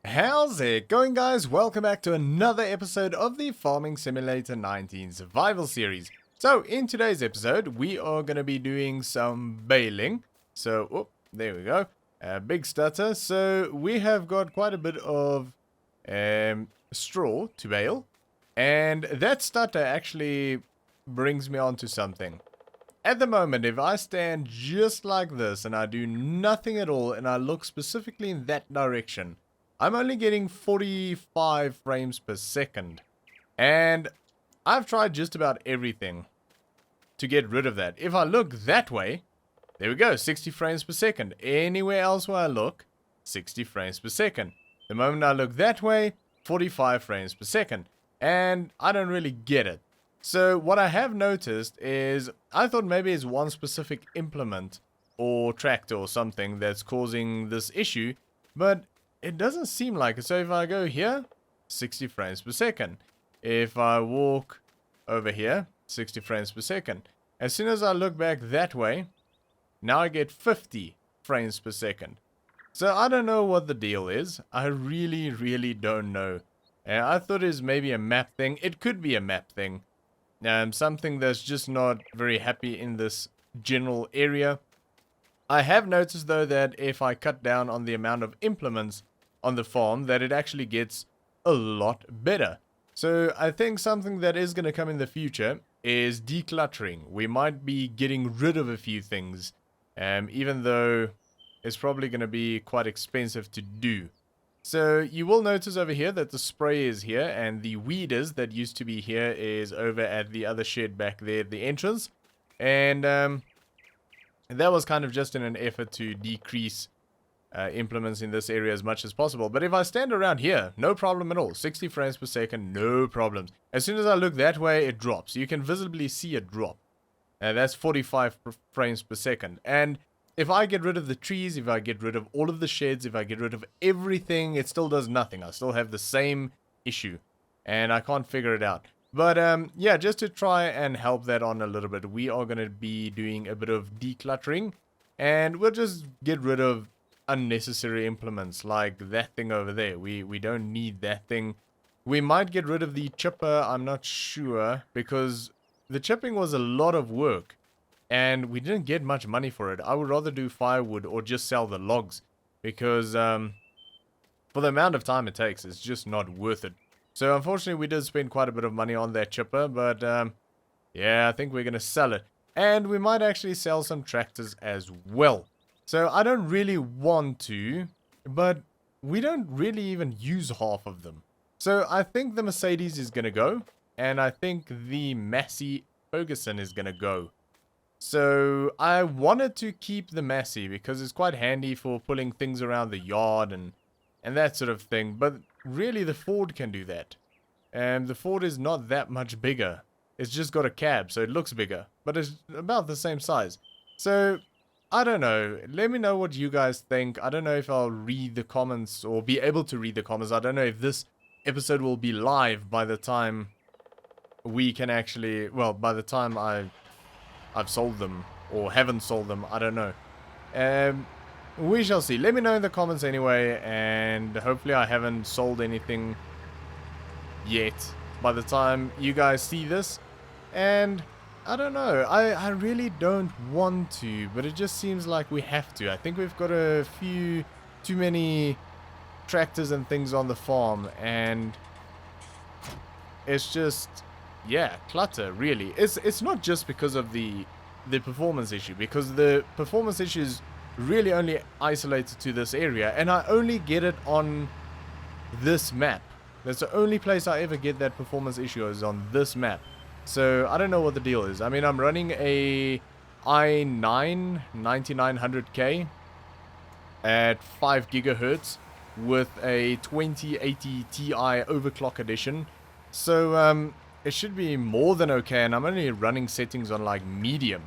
How's it going, guys? Welcome back to another episode of the Farming Simulator 19 Survival Series. So, in today's episode, we are going to be doing some baling. So, oh, there we go. Big stutter. So, we have got quite a bit of straw to bale. And that stutter actually brings me on to something. At the moment, if I stand just like this and I do nothing at all and I look specifically in that direction, I'm only getting 45 frames per second. And I've tried just about everything to get rid of that. If I look that way, there we go, 60 frames per second. Anywhere else where I look, 60 frames per second. The moment I look that way, 45 frames per second. And I don't really get it. So what I have noticed is, I thought maybe it's one specific implement or tractor or something that's causing this issue, but it doesn't seem like it. So if I go here, 60 frames per second. If I walk over here, 60 frames per second. As soon as I look back that way, now I get 50 frames per second. So I don't know what the deal is. I really don't know. I thought it was maybe a map thing. It could be a map thing. Something that's just not very happy in this general area. I have noticed though that if I cut down on the amount of implements on the farm, that it actually gets a lot better. So I think something that is going to come in the future is decluttering. We might be getting rid of a few things, even though it's probably going to be quite expensive to do. So you will notice over here that the spray is here and the weeders that used to be here is over at the other shed back there at the entrance. And that was kind of just in an effort to decrease implements in this area as much as possible. But if I stand around here, no problem at all. 60 frames per second, no problems. As soon as I look that way, it drops. You can visibly see it drop. That's 45 frames per second. And if I get rid of the trees, if I get rid of all of the sheds, if I get rid of everything, it still does nothing. I still have the same issue. And I can't figure it out. But yeah, just to try and help that on a little bit, we are going to be doing a bit of decluttering. And we'll just get rid of unnecessary implements like that thing over there. We don't need that thing. We might get rid of the chipper, I'm not sure, because the chipping was a lot of work. And we didn't get much money for it. I would rather do firewood or just sell the logs. Because for the amount of time it takes, it's just not worth it. So unfortunately we did spend quite a bit of money on that chipper. But yeah, I think we're going to sell it. And we might actually sell some tractors as well. So I don't really want to. But we don't really even use half of them. So I think the Mercedes is going to go. And I think the Massey Ferguson is going to go. So I wanted to keep the Massey because it's quite handy for pulling things around the yard and that sort of thing. But really the Ford can do that. And the Ford is not that much bigger. It's just got a cab, so it looks bigger. But it's about the same size. So I don't know. Let me know what you guys think. I don't know if I'll read the comments or be able to read the comments. I don't know if this episode will be live by the time we can actually... Well, by the time I've sold them or haven't sold them, I don't know. We shall see. Let me know in the comments anyway, and hopefully I haven't sold anything yet by the time you guys see this. And I don't know, I really don't want to, but it just seems like we have to. I think we've got a few too many tractors and things on the farm, and it's just... yeah, clutter, really. It's not just because of the performance issue, because the performance issue is really only isolated to this area, and I only get it on this map. That's the only place I ever get that performance issue is on this map. So I don't know what the deal is. I mean, I'm running a i9 9900K at 5 gigahertz with a 2080 Ti overclock edition. So it should be more than okay, and I'm only running settings on like medium.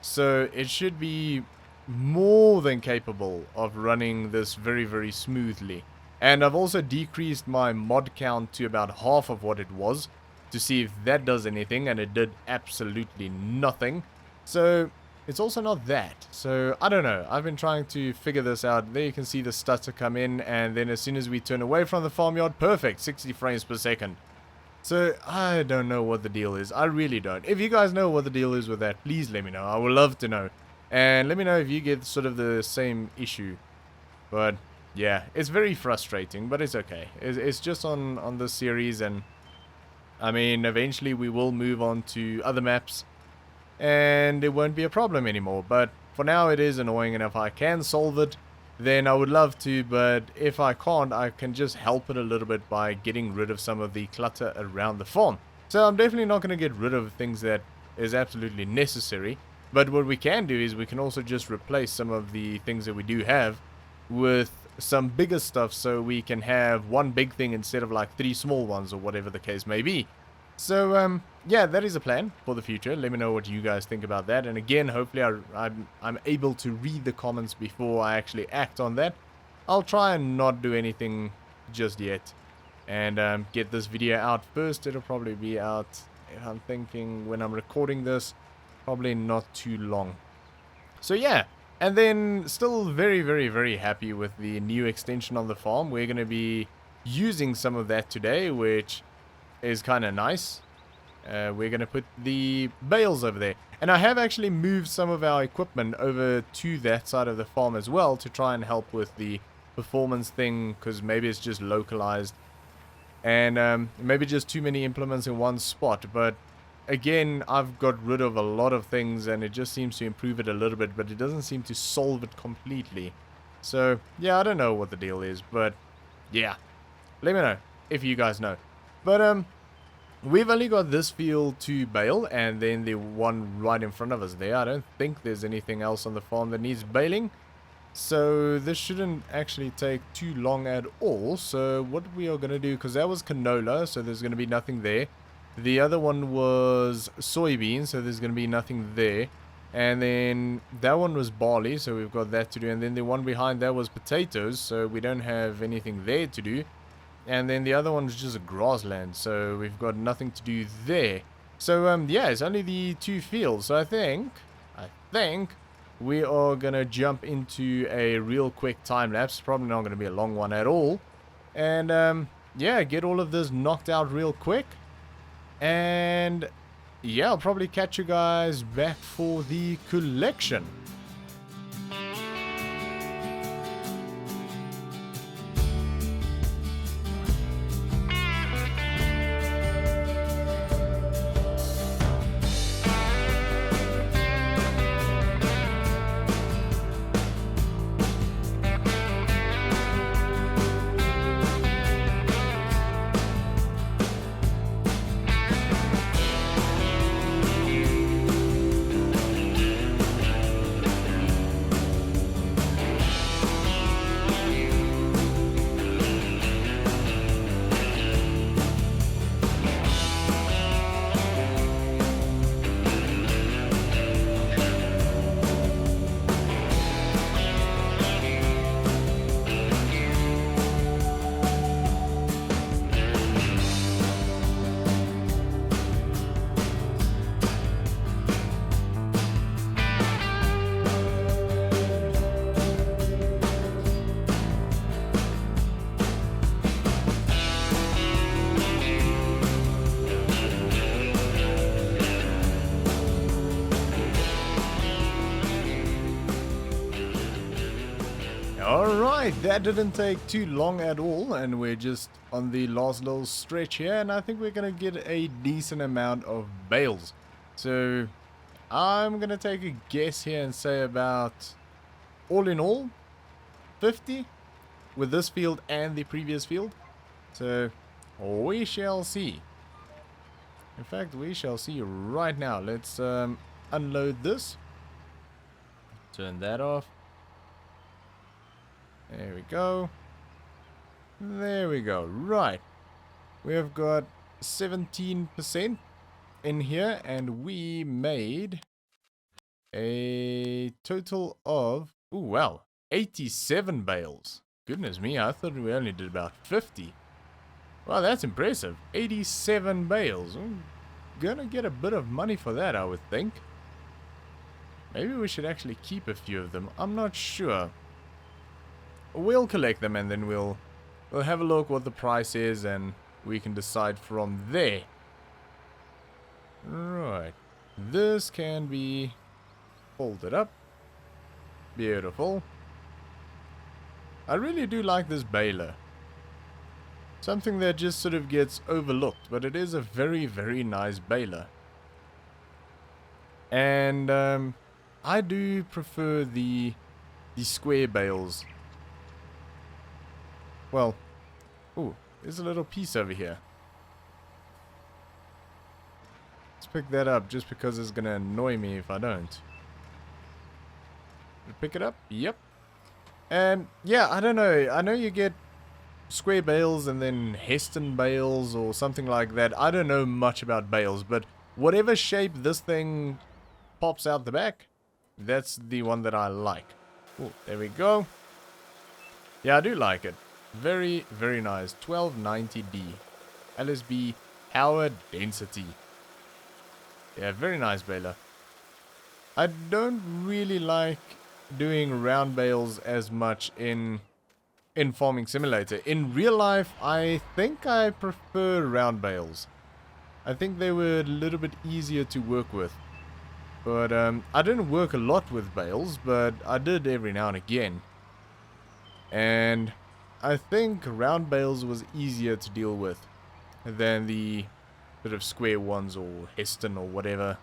So it should be more than capable of running this very smoothly. And I've also decreased my mod count to about half of what it was to see if that does anything, and it did absolutely nothing. So it's also not that. So, I don't know. I've been trying to figure this out. There you can see the stutter come in, and then as soon as we turn away from the farmyard, perfect, 60 frames per second. So, I don't know what the deal is. I really don't. If you guys know what the deal is with that, please let me know. I would love to know. And let me know if you get sort of the same issue. But, yeah, it's very frustrating, but it's okay. It's just on this series, and I mean, eventually we will move on to other maps, and it won't be a problem anymore. But for now, it is annoying, and if I can solve it, then I would love to. But if I can't, I can just help it a little bit by getting rid of some of the clutter around the farm. So I'm definitely not going to get rid of things that is absolutely necessary. But what we can do is we can also just replace some of the things that we do have with some bigger stuff, so we can have one big thing instead of like 3 small ones, or whatever the case may be. So yeah, that is a plan for the future. Let me know what you guys think about that, and again, hopefully I'm able to read the comments before I actually act on that. I'll try and not do anything just yet, and get this video out first. It'll probably be out, if I'm thinking when I'm recording this, probably not too long. So yeah, and then still very, very, very happy with the new extension on the farm. We're going to be using some of that today, which is kind of nice. We're going to put the bales over there. And I have actually moved some of our equipment over to that side of the farm as well, to try and help with the performance thing, because maybe it's just localized. And maybe just too many implements in one spot. But again, I've got rid of a lot of things, and it just seems to improve it a little bit, but it doesn't seem to solve it completely. So, yeah, I don't know what the deal is, but yeah. Let me know if you guys know. But, we've only got this field to bale, and then the one right in front of us there. I don't think there's anything else on the farm that needs baling. So this shouldn't actually take too long at all. So what we are going to do, because that was canola, so there's going to be nothing there. The other one was soybeans, so there's going to be nothing there. And then that one was barley, so we've got that to do. And then the one behind that was potatoes, so we don't have anything there to do. And then the other one was just a grassland, so we've got nothing to do there. So, yeah, it's only the 2 fields. So I think we are going to jump into a real quick time lapse. Probably not going to be a long one at all. And, yeah, get all of this knocked out real quick. And, yeah, I'll probably catch you guys back for the collection. Alright, that didn't take too long at all, and we're just on the last little stretch here, and I think we're going to get a decent amount of bales. So, I'm going to take a guess here and say about, all in all, 50 with this field and the previous field. So, we shall see. In fact, we shall see right now. Let's unload this. Turn that off. There we go. There we go. Right. We have got 17% in here, and we made a total of, ooh, wow, 87 bales. Goodness me, I thought we only did about 50. Wow, that's impressive. 87 bales. I'm gonna get a bit of money for that, I would think. Maybe we should actually keep a few of them. I'm not sure. We'll collect them and then we'll have a look what the price is and we can decide from there. Right. This can be folded up. Beautiful. I really do like this baler. Something that just sort of gets overlooked, but it is a very, very nice baler. And I do prefer the square bales. Well, ooh, there's a little piece over here. Let's pick that up just because it's gonna annoy me if I don't. Pick it up? Yep. And yeah, I don't know. I know you get square bales and then Heston bales or something like that. I don't know much about bales, but whatever shape this thing pops out the back, that's the one that I like. Oh, there we go. Yeah, I do like it. Very, very nice. 1290D. LSB power density. Yeah, very nice baler. I don't really like doing round bales as much in Farming Simulator. In real life, I think I prefer round bales. I think they were a little bit easier to work with. But I didn't work a lot with bales, but I did every now and again. And I think round bales was easier to deal with than the sort of square ones or Heston or whatever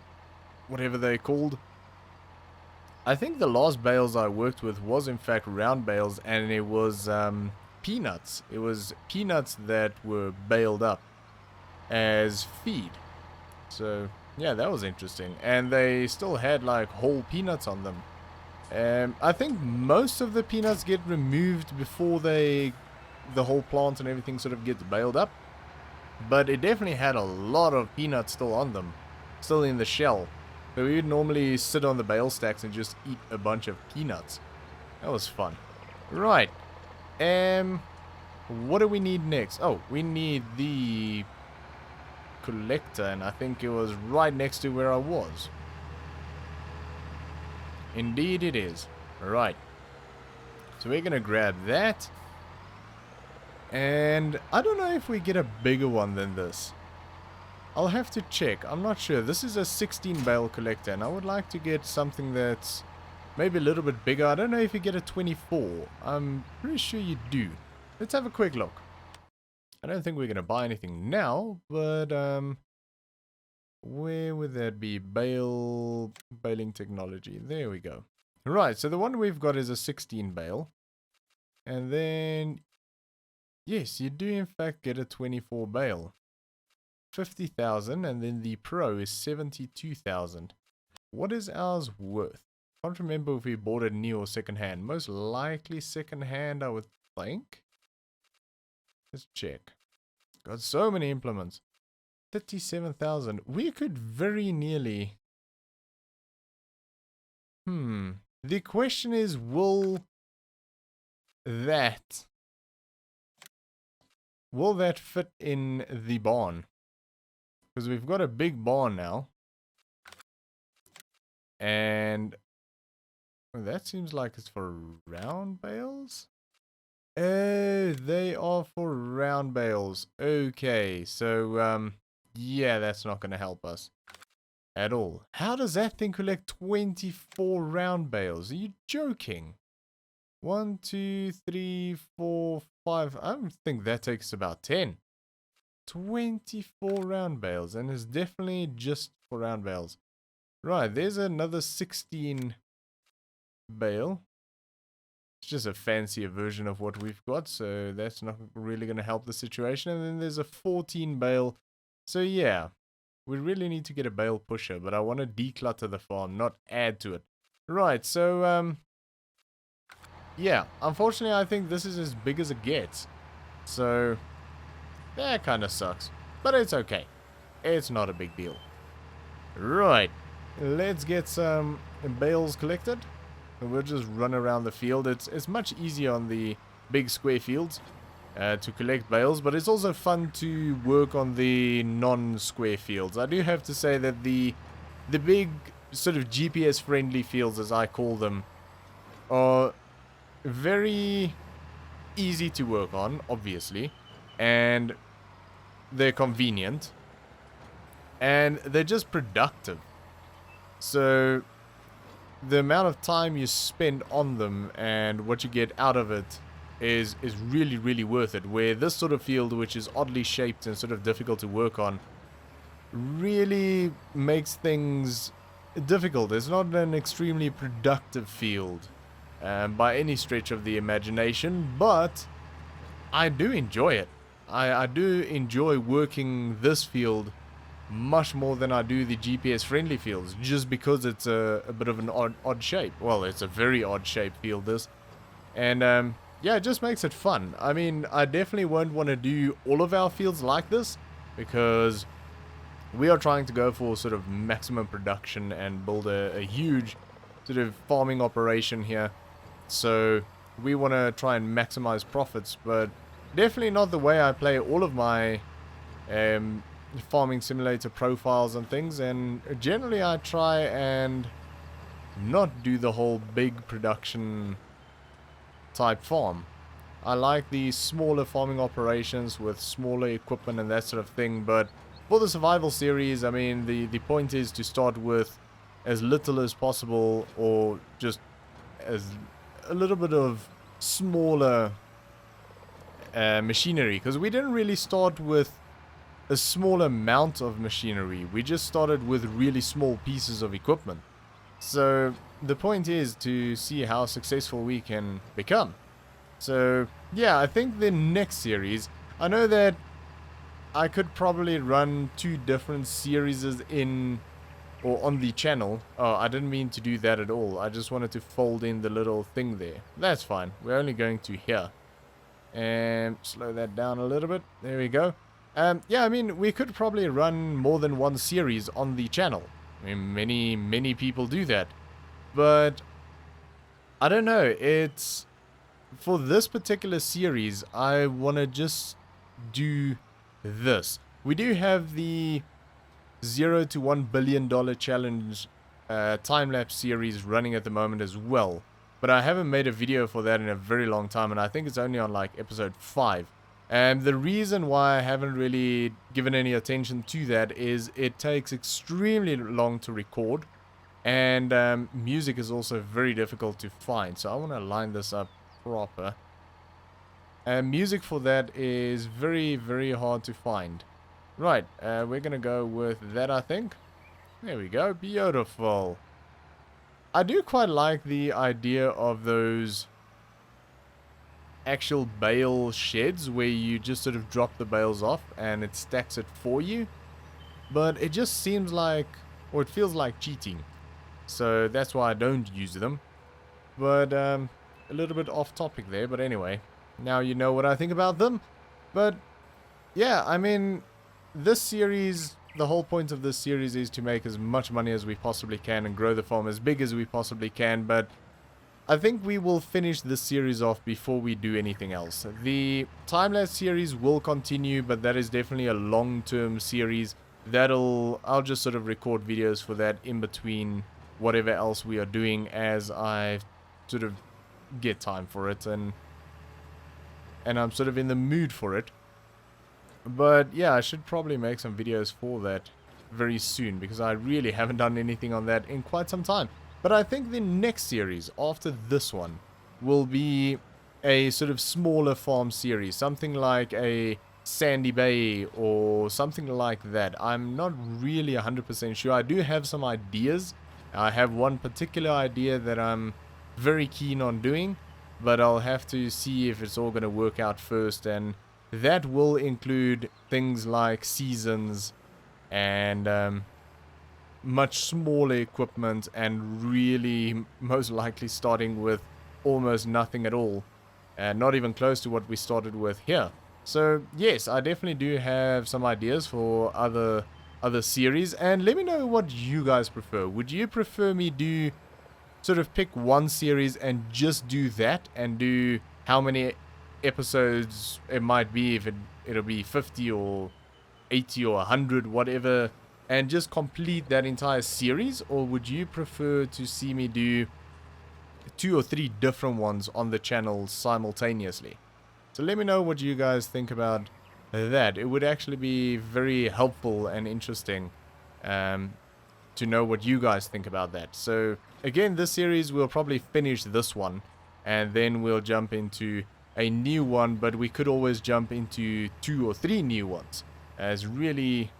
they're called. I think the last bales I worked with was in fact round bales, and it was peanuts. It was peanuts that were baled up as feed. So yeah, that was interesting. And they still had like whole peanuts on them. I think most of the peanuts get removed before the whole plant and everything sort of gets baled up. But it definitely had a lot of peanuts still on them, still in the shell. So we would normally sit on the bale stacks and just eat a bunch of peanuts. That was fun. Right. What do we need next? Oh, we need the collector, and I think it was right next to where I was. Indeed it is. Right. So we're gonna grab that. And I don't know if we get a bigger one than this. I'll have to check. I'm not sure. This is a 16 bale collector, and I would like to get something that's maybe a little bit bigger. I don't know if you get a 24. I'm pretty sure you do. Let's have a quick look. I don't think we're going to buy anything now, but where would that be? Baling technology. There we go. Right, so the one we've got is a 16 bale. And then, yes, you do in fact get a 24 bale. 50,000, and then the Pro is 72,000. What is ours worth? Can't remember if we bought it new or second hand. Most likely second hand, I would think. Let's check. Got so many implements. 37,000. We could very nearly. The question is, will that fit in the barn? Because we've got a big barn now. And that seems like it's for round bales. Oh, they are for round bales. Okay, so yeah, that's not going to help us at all. How does that thing collect 24 round bales? Are you joking? 1, 2, 3, 4, 5. I don't think that takes about 10. 24 round bales, and it's definitely just for round bales. Right, there's another 16 bale. It's just a fancier version of what we've got, so that's not really going to help the situation. And then there's a 14 bale. So yeah, we really need to get a bale pusher, but I want to declutter the farm, not add to it. Right, so yeah, unfortunately I think this is as big as it gets. So that kind of sucks, but it's okay. It's not a big deal. Right, let's get some bales collected. And we'll just run around the field. It's much easier on the big square fields to collect bales, but it's also fun to work on the non-square fields. I do have to say that the big sort of GPS friendly fields, as I call them, are very easy to work on, obviously, and they're convenient, and they're just productive. So the amount of time you spend on them and what you get out of it is really, really worth it. Where this sort of field, which is oddly shaped and sort of difficult to work on, really makes things difficult. It's not an extremely productive field by any stretch of the imagination, but I do enjoy it. I do enjoy working this field much more than I do the GPS friendly fields, just because it's a bit of an odd shape. Well, it's a very odd shape field, this. And yeah, it just makes it fun. I mean, I definitely won't want to do all of our fields like this, because we are trying to go for sort of maximum production and build a huge sort of farming operation here. So we want to try and maximize profits, but definitely not the way I play all of my farming simulator profiles and things. And generally I try and not do the whole big production type farm. I like the smaller farming operations with smaller equipment and that sort of thing. But for the survival series, I mean, the point is to start with as little as possible, or just as a little bit of smaller machinery, because we didn't really start with a small amount of machinery. We just started with really small pieces of equipment. So the point is to see how successful we can become. So yeah, I think the next series, I know that I could probably run 2 different series in or on the channel. Oh, I didn't mean to do that at all. I just wanted to fold in the little thing there. That's fine. We're only going to here. And slow that down a little bit. There we go. Yeah, I mean, we could probably run more than one series on the channel. I mean, many people do that. But I don't know. It's for this particular series, I want to just do this. We do have the $0 to $1 billion challenge time-lapse series running at the moment as well. But I haven't made a video for that in a very long time, and I think it's only on like episode 5. And the reason why I haven't really given any attention to that is it takes extremely long to record, and music is also very difficult to find. So I want to line this up proper. And music for that is very, very hard to find. Right, we're going to go with that, I think. There we go, beautiful. I do quite like the idea of those actual bale sheds where you just sort of drop the bales off and it stacks it for you. But it just seems like, or it feels like cheating. So that's why I don't use them. But a little bit off topic there, but anyway. Now you know what I think about them. But yeah, I mean, this series, the whole point of this series is to make as much money as we possibly can and grow the farm as big as we possibly can. But I think we will finish this series off before we do anything else. The time-lapse series will continue, but that is definitely a long-term series. I'll just sort of record videos for that in between whatever else we are doing as I sort of get time for it and I'm sort of in the mood for it. But yeah, I should probably make some videos for that very soon, because I really haven't done anything on that in quite some time. But I think the next series after this one will be a sort of smaller farm series, something like a Sandy Bay or something like that. I'm not really 100% sure. I do have some ideas. I have one particular idea that I'm very keen on doing, but I'll have to see if it's all going to work out first, and that will include things like seasons and much smaller equipment, and really most likely starting with almost nothing at all, and not even close to what we started with here. So yes, I definitely do have some ideas for other series, and let me know what you guys prefer. Would you prefer me do sort of pick one series and just do that, and do how many episodes it might be, if it'll be 50 or 80 or 100, whatever and just complete that entire series, or would you prefer to see me do 2 or 3 different ones on the channel simultaneously? So let me know what you guys think about that. It would actually be very helpful and interesting to know what you guys think about that. So again, this series we'll probably finish this one, and then we'll jump into a new one, but we could always jump into 2 or 3 new ones. It's really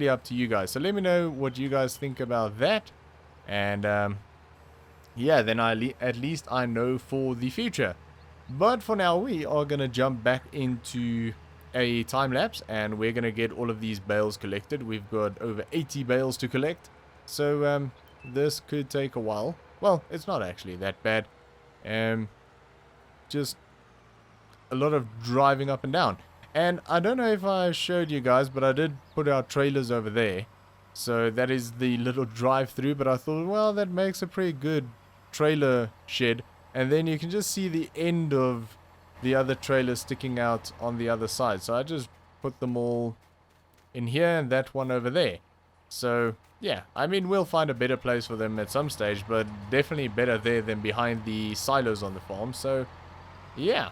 up to you guys. So let me know what you guys think about that, and yeah, then at least I know for the future. But for now, we are gonna jump back into a time lapse, and we're gonna get all of these bales collected. We've got over 80 bales to collect, so this could take a while. Well, it's not actually that bad. Just a lot of driving up and down. And I don't know if I showed you guys, but I did put our trailers over there. So that is the little drive-through, but I thought, well, that makes a pretty good trailer shed. And then you can just see the end of the other trailer sticking out on the other side. So I just put them all in here and that one over there. So, yeah, I mean, we'll find a better place for them at some stage, but definitely better there than behind the silos on the farm. So, yeah.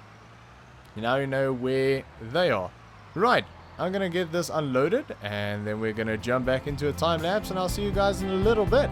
Now you know where they are. Right, I'm going to get this unloaded, and then we're going to jump back into a time lapse, and I'll see you guys in a little bit.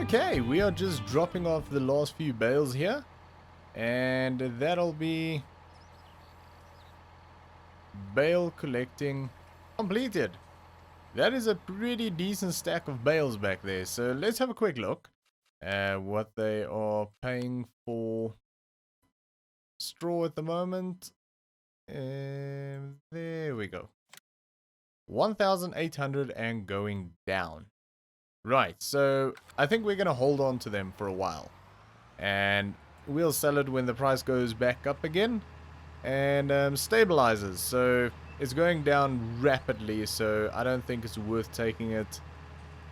Okay, we are just dropping off the last few bales here, and that'll be bale collecting completed. That is a pretty decent stack of bales back there, so let's have a quick look at what they are paying for straw at the moment. There we go. 1,800 and going down. Right, so I think we're going to hold on to them for a while. And we'll sell it when the price goes back up again. And stabilizes. So it's going down rapidly, so I don't think it's worth taking it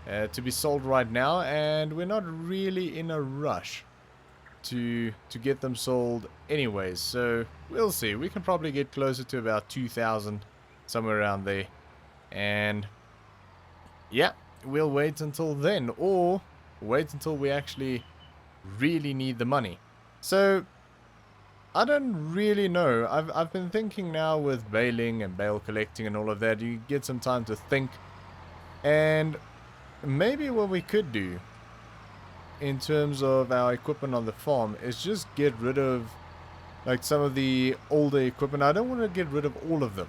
to be sold right now. And we're not really in a rush to get them sold anyways. So we'll see. We can probably get closer to about 2,000, somewhere around there. And yeah. We'll wait until then, or wait until we actually really need the money. So I don't really know. I've been thinking now with baling and bale collecting and all of that, you get some time to think. And maybe what we could do in terms of our equipment on the farm is just get rid of like some of the older equipment. I don't want to get rid of all of them,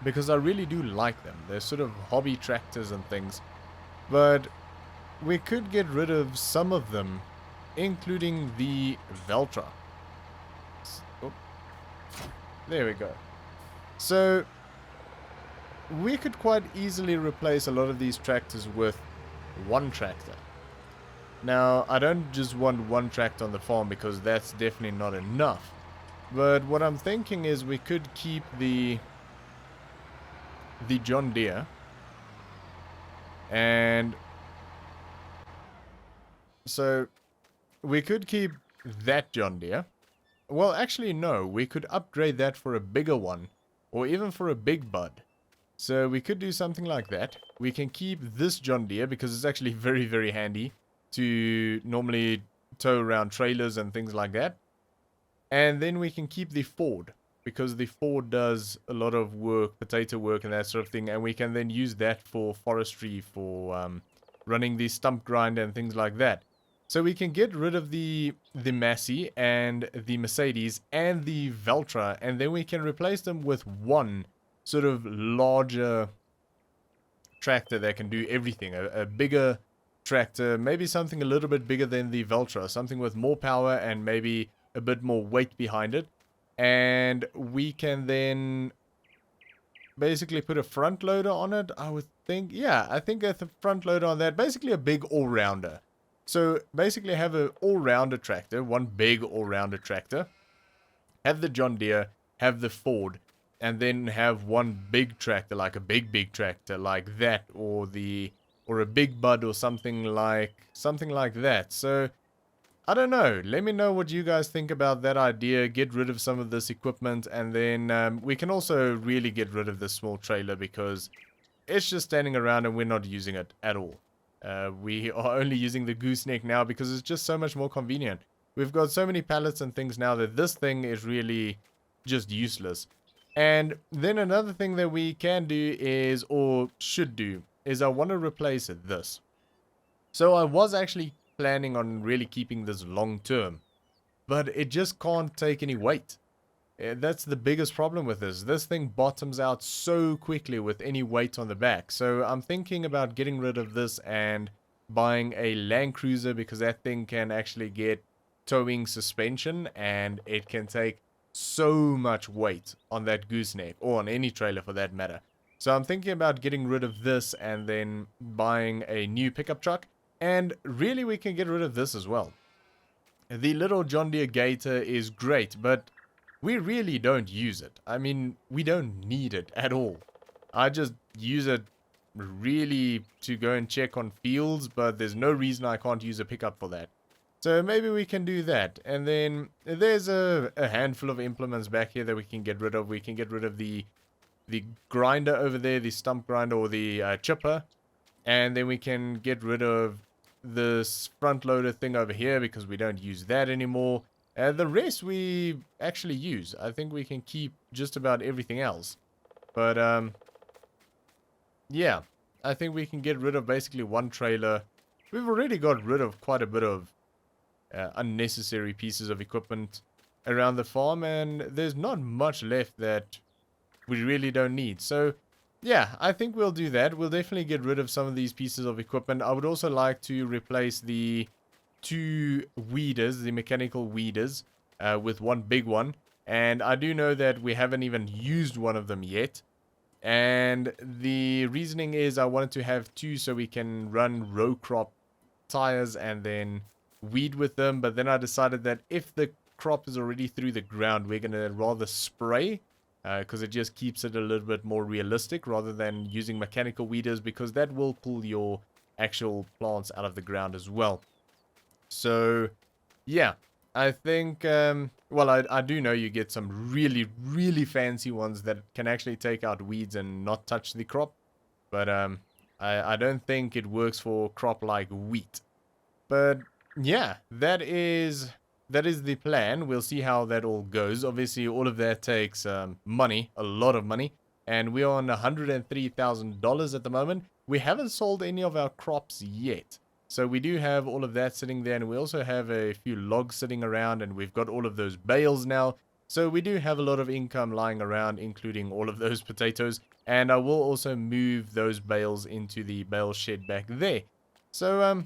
because I really do like them. They're sort of hobby tractors and things. But we could get rid of some of them, including the Veltra. Oh, there we go. So we could quite easily replace a lot of these tractors with one tractor. Now, I don't just want one tractor on the farm, because that's definitely not enough. But what I'm thinking is we could keep the John Deere, and so we could keep that John Deere. Well, actually no, we could upgrade that for a bigger one, or even for a big bud. So we could do something like that. We can keep this John Deere because it's actually very handy to normally tow around trailers and things like that. And then we can keep the Ford, because the Ford does a lot of work, potato work and that sort of thing, and we can then use that for forestry, for running the stump grinder and things like that. So we can get rid of the Massey and the Mercedes and the Veltra, and then we can replace them with one sort of larger tractor that can do everything, a bigger tractor, maybe something a little bit bigger than the Veltra, something with more power and maybe a bit more weight behind it. And we can then basically put a front loader on it, I would think. Yeah, I think a front loader on that. Basically a big all-rounder. So basically have an all-rounder tractor, one big all-rounder tractor. Have the John Deere, have the Ford, and then have one big tractor, like a big tractor like that, or a big Bud or something like that. So I don't know. Let me know what you guys think about that idea. Get rid of some of this equipment, and then we can also really get rid of this small trailer because it's just standing around and we're not using it at all. We are only using the gooseneck now because it's just so much more convenient. We've got so many pallets and things now that this thing is really just useless. And then another thing that we can do is, or should do, is I want to replace this. So I was actually planning on really keeping this long term, but it just can't take any weight. That's the biggest problem with this. This thing bottoms out so quickly with any weight on the back. So I'm thinking about getting rid of this and buying a Land Cruiser, because that thing can actually get towing suspension and it can take so much weight on that gooseneck, or on any trailer for that matter. So I'm thinking about getting rid of this and then buying a new pickup truck. And really we can get rid of this as well. The little John Deere Gator is great, but we really don't use it. I mean, we don't need it at all. I just use it really to go and check on fields, but there's no reason I can't use a pickup for that. So maybe we can do that. And then there's a handful of implements back here that we can get rid of. We can get rid of the grinder over there, the stump grinder, or the chipper. And then we can get rid of this front loader thing over here because we don't use that anymore. The rest we actually use. I think we can keep just about everything else. But yeah, I think we can get rid of basically one trailer. We've already got rid of quite a bit of unnecessary pieces of equipment around the farm, and there's not much left that we really don't need. So yeah, I think we'll do that. We'll definitely get rid of some of these pieces of equipment. I would also like to replace the 2 weeders, the mechanical weeders, with one big one. And I do know that we haven't even used one of them yet. And the reasoning is I wanted to have 2 so we can run row crop tires and then weed with them. But then I decided that if the crop is already through the ground, we're going to rather spray, because it just keeps it a little bit more realistic rather than using mechanical weeders, because that will pull your actual plants out of the ground as well. So yeah, I think well, I do know you get some really fancy ones that can actually take out weeds and not touch the crop, but I don't think it works for crop like wheat. But yeah, that is the plan. We'll see how that all goes. Obviously, all of that takes money, a lot of money. And we're on $103,000 at the moment. We haven't sold any of our crops yet. So we do have all of that sitting there. And we also have a few logs sitting around. And we've got all of those bales now. So we do have a lot of income lying around, including all of those potatoes. And I will also move those bales into the bale shed back there. So,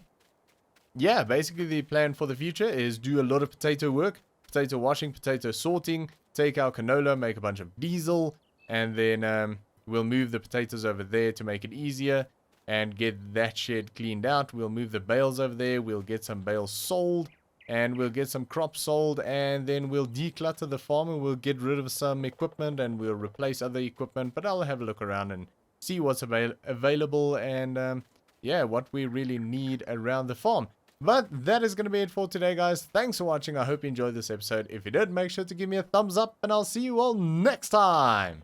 yeah, basically the plan for the future is do a lot of potato work, potato washing, potato sorting, take our canola, make a bunch of diesel, and then we'll move the potatoes over there to make it easier and get that shed cleaned out. We'll move the bales over there, we'll get some bales sold, and we'll get some crops sold, and then we'll declutter the farm and we'll get rid of some equipment and we'll replace other equipment. But I'll have a look around and see what's available and yeah, what we really need around the farm. But that is going to be it for today, guys. Thanks for watching. I hope you enjoyed this episode. If you did, make sure to give me a thumbs up, and I'll see you all next time.